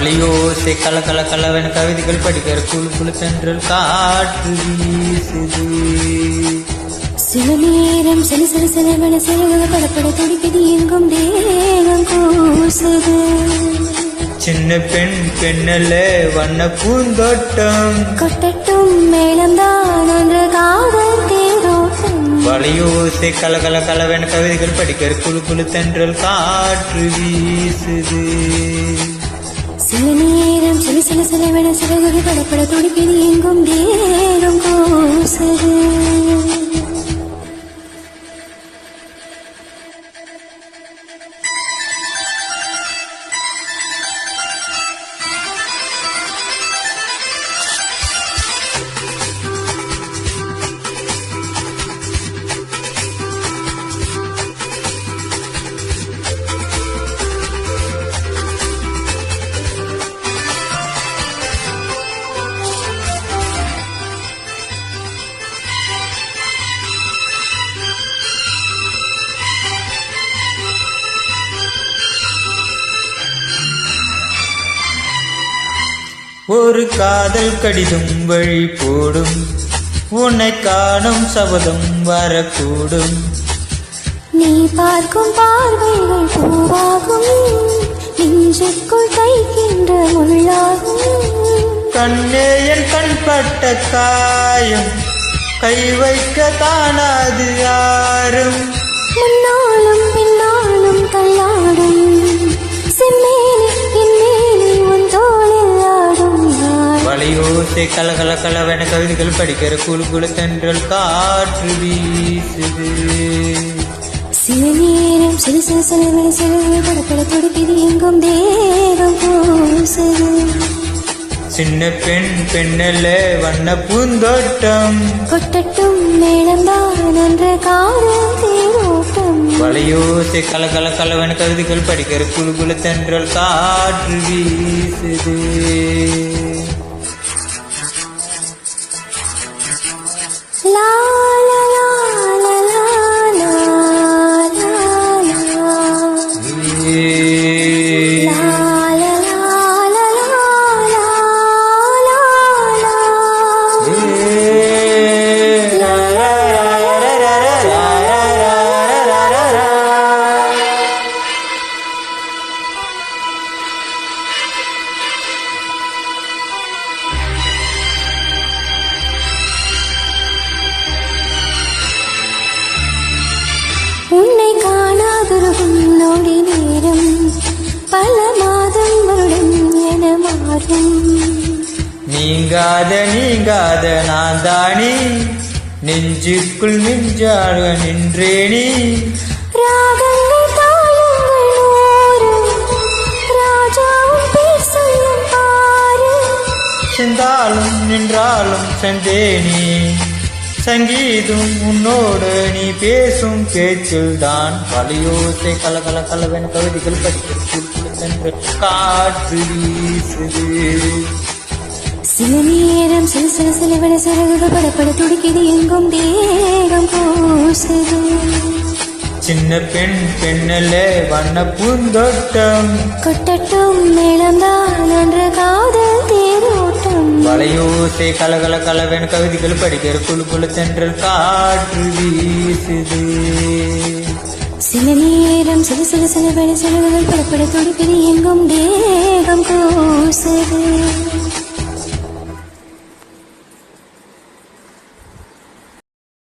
வழியோசை கல கல கலவென கவிதைகள் படிக்கிற குழு குழு தென்றல் காற்று வீசுது. சில நேரம் சில சில சிலவென சிலவென படப்பட துடிக்குது எங்கும் தேகம் கூசுது. சின்ன பெண் பெண்ணல்ல வண்ண பூந்தோட்டம் கொட்டட்டும் மேளம்தான் ஒன்று காதல் தேரோட்டம். வழியோசை கல கல கலவென கவிதைகள் படிக்கிற குழு குழு தென்றல் காற்று வீசுது. சில நேரம் சில சில சிலவென சிலவென படப்பட துடிக்குது எங்கும் தேகம் கூசுது. ஒரு காதல் கடிதம் வழி போடும் உன்னை காணும் சபதம் வரக்கூடும். நீ பார்க்கும் பார்வைகள் பூவாகும் நெஞ்சுக்குள் தைக்கின்ற முள்ளாகும். கண்ணே என் கண்பட்ட காயம் கை வைக்க தானாது யாரும். முன்னாலும் பின்னாலும் தள்ளாடும் செம்மேனி என் மேனி உன் தோளில் ஆடும். வழியோசை கல கல கலவென கவிதைகள் படிக்கிற குழு குழு தென்றல் காற்று வீசுது. சில நேரம் சில சில சிலவென சிலவென படப்பட துடிக்குது எங்கும் தேகம் கூசுது. சின்ன பெண் பெண்ணல்ல வண்ண பூந்தோட்டம் கொட்டட்டும் மேளம்தான் ஒன்று காதல் தேரோட்டம். வழியோசை கல கல கலவென கவிதைகள் படிக்கிற குழு குழு தென்றல் காற்று வீசுது. லா லா லா லா லா லா லா உன்னை காணாதொருகும் நொடி நேரம் பல மாதம் வருடம் என மாறும். நீங்காத நீங்காத நான் தானே நெஞ்சுக்குள் நெஞ்சாட நின்றேனே. ராகங்கள் தாளங்கள் நூறு ராஜாவும் பேர் சொல்லும் பாரு. சென்றாலும் நின்றாலும் சென்றேனே சங்கீதம் உன்னோடு நீ பேசும் பேச்சில் தான். வழியோசை கல கல கலவென கவிதைகள் படிக்கிற சென்று காற்று வீசுது. சில நேரம் சில சில சிலவென சிறகுகள் படப்பட துடிக்குது எங்கும் தேகம் கூசுது. சின்ன பெண் பெண்ணல்ல வண்ண பூந்தோட்டம் கொட்டட்டும் மேளம்தான் ஒன்று காதல் தேரோட்டம். வளையோசை கலகல கலவென கவிதைகள் படிக்கிற குழு குழு தென்றல் காற்று வீசுது. சில நேரம் சில சில சிலவென சிறகுகள் படப்பட துடிக்குது எங்கும் தேகம் கூசுது.